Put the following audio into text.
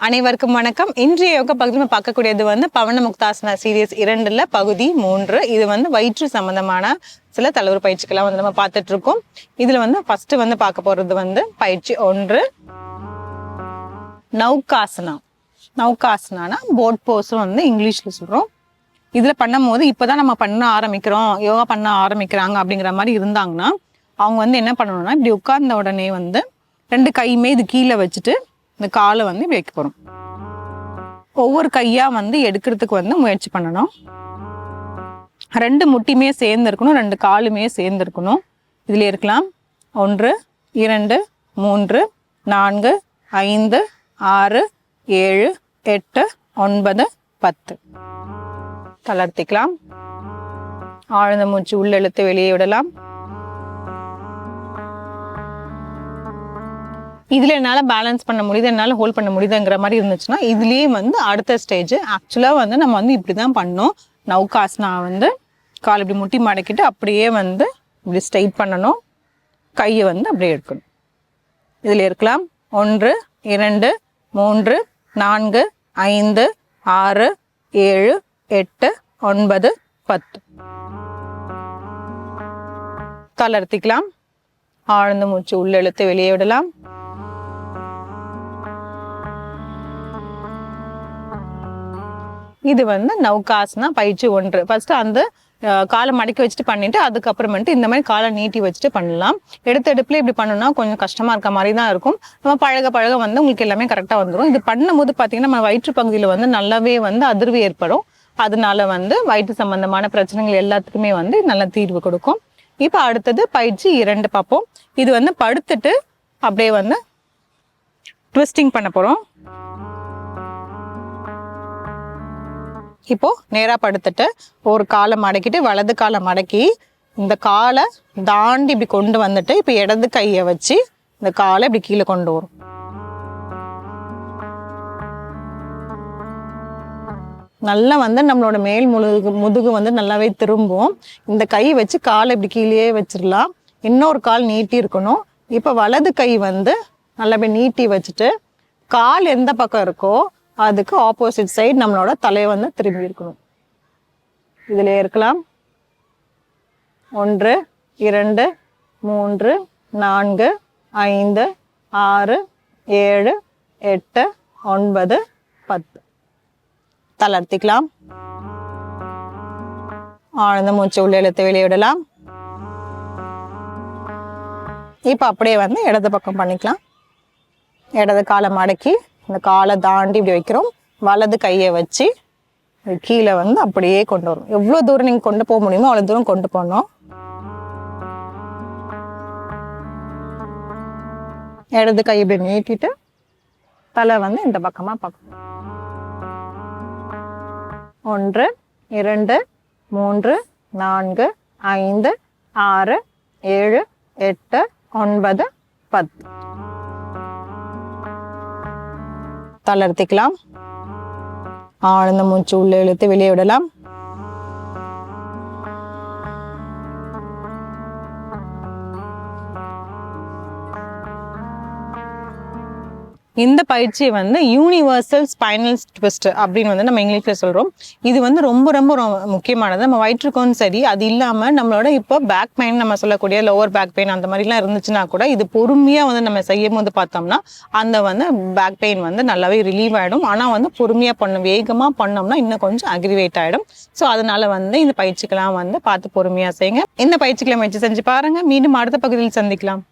அனைவருக்கும் வணக்கம். இன்றைய யோகா பகுதியில் நம்ம பார்க்கக்கூடியது பவன முக்தாசனா சீரியஸ் 2ல பகுதி 3. இது வயிற்று சம்பந்தமான சில தளர்வு பயிற்சிகளாக நம்ம பார்த்துட்டு இருக்கோம். இதுல ஃபர்ஸ்ட் பார்க்க போறது பயிற்சி 1 நௌகாசனா. நௌகாசனா போட் போஸ் இங்கிலீஷ்ல சொல்றோம். இதுல பண்ணும் போது இப்பதான் நம்ம பண்ண ஆரம்பிக்கிறோம், யோகா பண்ண ஆரம்பிக்கிறாங்க அப்படிங்கிற மாதிரி இருந்தாங்கன்னா அவங்க என்ன பண்ணணும்னா, இப்படி உட்கார்ந்த உடனே 2 கையுமே இது கீழே வச்சுட்டு இந்த காலை இப்படி வைக்க போறோம். ஒவ்வொரு கையா எடுக்கிறதுக்கு முயற்சி பண்ணணும். 2 முட்டியுமே சேர்ந்து இருக்கணும், 2 காலுமே சேர்ந்து இருக்கணும். இதுல இருக்கலாம் 1 2 3 4 5 6 7 8 9 10. தளர்த்திக்கலாம். ஆழ்ந்த மூச்சு உள்ள இழுத்து வெளியே விடலாம். இதுல என்னால பேலன்ஸ் பண்ண முடியுது, என்னால ஹோல்ட் பண்ண முடியுதுங்கிற மாதிரி இருந்துச்சுன்னா இதுலயே அடுத்த ஸ்டேஜ் ஆக்சுவலா நம்ம இப்படிதான் பண்ணோம். நௌகாசனா கால் இப்படி முட்டி மடக்கிட்டு அப்படியே இப்படி ஸ்ட்ரைட் பண்ணணும். கையை அப்படியே எடுக்கணும். இதுல இருக்கலாம் 1 2 3 4 5 6 7 8 9 10. தளர்த்திக்கலாம். ஆழ்ந்த மூச்சு உள்ள இழுத்து வெளியே விடலாம். இது நௌகாசனா பயிற்சி 1. ஃபர்ஸ்ட் அந்த காலை மடக்கி வச்சுட்டு பண்ணிட்டு அதுக்கப்புறமேட்டு இந்த மாதிரி காலை நீட்டி வச்சுட்டு பண்ணலாம். எடுப்புல இப்படி பண்ணணும்னா கொஞ்சம் கஷ்டமா இருக்க மாதிரி தான் இருக்கும். நம்ம பழக பழக உங்களுக்கு எல்லாமே கரெக்டா வந்துடும். இது பண்ணும்போது பாத்தீங்கன்னா நம்ம வயிற்று பகுதியில நல்லாவே அதிர்வு ஏற்படும். அதனால வயிற்று சம்பந்தமான பிரச்சனைகள் எல்லாத்துக்குமே நல்ல தீர்வு கொடுக்கும். இப்ப அடுத்தது பயிற்சி 2 பார்ப்போம். இது படுத்துட்டு அப்படியே ட்விஸ்டிங் பண்ண போறோம். இப்போ நேரா படுத்துட்டு ஒரு காலை மடக்கிட்டு வலது காலை மடக்கி இந்த காலை தாண்டி இப்படி கொண்டு வந்துட்டு இப்ப இடது கையை வச்சு இந்த காலை இப்படி கீழே கொண்டு வரும். நல்லா நம்மளோட மேல் முதுகு நல்லாவே திரும்பும். இந்த கை வச்சு காலை இப்படி கீழே வச்சிடலாம். இன்னொரு கால் நீட்டி இருக்கணும். இப்ப வலது கை நல்லா நீட்டி வச்சுட்டு கால் எந்த பக்கம் இருக்கோ அதுக்கு ஆப்போசிட் சைடு நம்மளோட தலையை திரும்பி இருக்கணும். இதுல இருக்கலாம் 1 2 3 4 5 6 7 8 9 10. தளர்த்திக்கலாம். ஆழ்ந்த மூச்சு உள்ள இழுத்து வெளியே விடலாம். இப்ப அப்படியே இடது பக்கம் பண்ணிக்கலாம். இடது காலை மடக்கி இந்த காலை தாண்டி இப்படி வைக்கிறோம். வலது கையை வச்சு கீழே அப்படியே கொண்டு வரும். எவ்வளவு தூரம் நீங்க கொண்டு போக முடியுமோ அவ்வளவு தூரம் கொண்டு போகணும். இடது கை இப்படி நீட்டிட்டு தலை இந்த பக்கமா பார்க்கணும். 1 2 3 4 5 6 7 8 9 10. தளர்த்திக்கலாம். ஆழ்ந்த மூச்சு உள்ள இழுத்து வெளியே விடலாம். இந்த பயிற்சி யூனிவர்சல் ஸ்பைனல் ட்விஸ்ட் அப்படின்னு நம்ம இங்கிலீஷ்ல சொல்றோம். இது ரொம்ப ரொம்ப முக்கியமானது. நம்ம வயிற்றுக்கும் சரி, அது இல்லாம நம்மளோட இப்போ பேக் பெயின் நம்ம சொல்லக்கூடிய லோவர் பேக் பெயின் அந்த மாதிரிலாம் இருந்துச்சுன்னா கூட இது பொறுமையா நம்ம செய்யும் போது பார்த்தோம்னா அந்த பேக் பெயின் நல்லாவே ரிலீவ் ஆயிடும். ஆனா பொறுமையா வேகமா பண்ணோம்னா இன்னும் கொஞ்சம் அக்ரிவேட் ஆயிடும். ஸோ அதனால இந்த பயிற்சிக்கெல்லாம் பார்த்து பொறுமையா செய்யுங்க. இந்த பயிற்சிகளை முயற்சி செஞ்சு பாருங்க. மீண்டும் அடுத்த பகுதியில் சந்திக்கலாம்.